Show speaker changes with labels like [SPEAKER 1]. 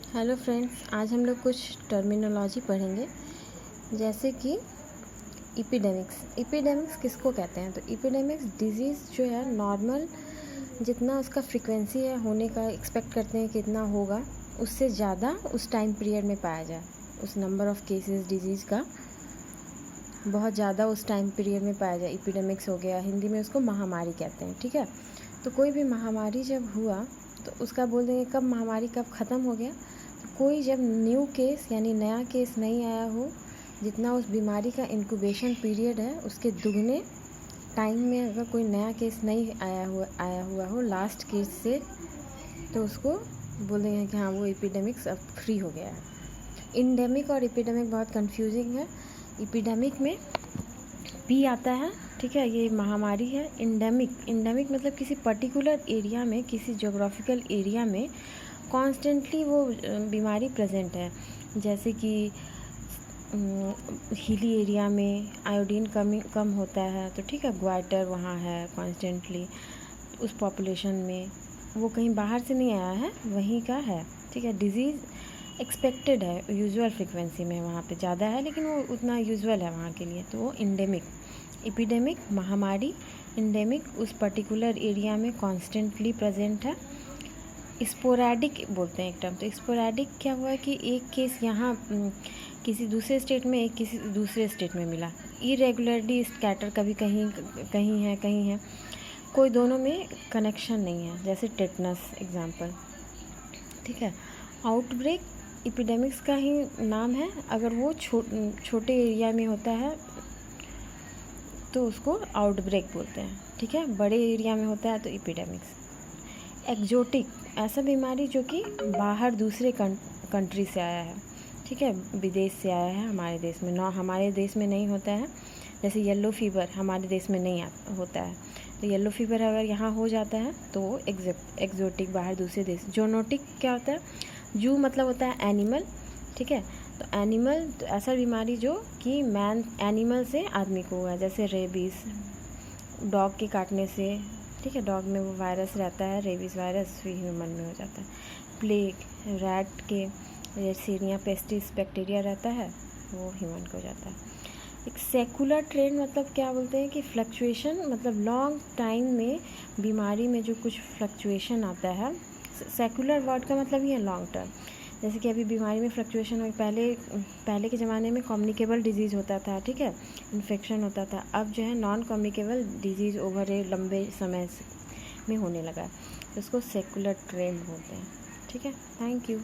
[SPEAKER 1] Hello friends, आज हम लोग कुछ टर्मिनोलॉजी पढ़ेंगे जैसे कि एपिडेमिक्स किसको कहते हैं। तो एपिडेमिक्स डिजीज़ जो है नॉर्मल जितना उसका फ्रीक्वेंसी है होने का एक्सपेक्ट करते हैं कितना होगा, उससे ज़्यादा उस टाइम पीरियड में पाया जाए। उस नंबर ऑफ़ केसेस डिजीज़ का बहुत ज़्यादा उस टाइम पीरियड में पाया जाए, एपिडेमिक्स हो गया। हिंदी में उसको महामारी कहते हैं, ठीक है। तो कोई भी महामारी जब हुआ तो उसका बोल देंगे कब महामारी कब ख़त्म हो गया। तो कोई जब न्यू केस यानी नया केस नहीं आया हो, जितना उस बीमारी का इंक्यूबेशन पीरियड है उसके दुगने टाइम में अगर कोई नया केस नहीं आया हुआ हो लास्ट केस से, तो उसको बोल देंगे कि हाँ वो एपिडेमिक्स अब फ्री हो गया है। इंडेमिक और एपिडेमिक बहुत कंफ्यूजिंग है। एपिडेमिक में पी आता है, ठीक है, ये महामारी है। इंडेमिक मतलब किसी पर्टिकुलर एरिया में, किसी जोग्राफिकल एरिया में कॉन्स्टेंटली वो बीमारी प्रेजेंट है। जैसे कि हिली एरिया में आयोडीन कम होता है, तो ठीक है, ग्वाइटर वहाँ है कॉन्स्टेंटली उस पॉपुलेशन में, वो कहीं बाहर से नहीं आया है, वहीं का है, ठीक है। डिजीज़ एक्सपेक्टेड है, यूजुअल फ्रीक्वेंसी में वहाँ पे ज़्यादा है, लेकिन वो उतना यूजुअल है वहाँ के लिए, तो वो इंडेमिक। एपिडेमिक महामारी, इंडेमिक उस पर्टिकुलर एरिया में कॉन्स्टेंटली प्रेजेंट है। स्पोरैडिक बोलते हैं एक टर्म। तो स्पोरैडिक क्या हुआ कि एक केस यहाँ किसी दूसरे स्टेट में, एक किसी दूसरे स्टेट में मिला, इरेगुलरली स्कैटर, कभी कहीं है, कोई दोनों में कनेक्शन नहीं है, जैसे टेटनस एग्जांपल, ठीक है। आउटब्रेक एपिडेमिक्स का ही नाम है। अगर वो छोटे एरिया में होता है तो उसको आउटब्रेक बोलते हैं, ठीक है। बड़े एरिया में होता है तो एपिडेमिक्स। एक्जोटिक ऐसा बीमारी जो कि बाहर दूसरे कंट्री से आया है, ठीक है, विदेश से आया है, हमारे देश में हमारे देश में नहीं होता है। जैसे येलो फीवर हमारे देश में नहीं होता है, तो येलो फीवर अगर यहाँ हो जाता है तो वो एक्जोटिक, बाहर दूसरे देश। जोनोटिक क्या होता है? जू मतलब होता है एनिमल, ठीक है। तो एनिमल तो ऐसा बीमारी जो कि एनिमल से आदमी को हुआ है, जैसे रेबीज़ डॉग के काटने से, ठीक है, डॉग में वो वायरस रहता है, रेबीज़ वायरस भी ह्यूमन में हो जाता है। प्लेग रैट के, येरसीनिया पेस्टिस बैक्टीरिया रहता है, वो ह्यूमन को हो जाता है। एक सेकुलर ट्रेंड मतलब क्या बोलते हैं कि फ्लक्चुएशन, मतलब लॉन्ग टाइम में बीमारी में जो कुछ फ्लक्चुएशन आता है। सेकुलर वर्ड का मतलब ही है लॉन्ग टर्म। जैसे कि अभी बीमारी में फ्लक्चुएशन हो, पहले के ज़माने में कम्युनिकेबल डिजीज़ होता था, ठीक है, इन्फेक्शन होता था। अब जो है नॉन कम्युनिकेबल डिजीज़ ओवर ए लंबे समय में होने लगा है, तो उसको सेकुलर ट्रेंड बोलते हैं, ठीक है। Thank you.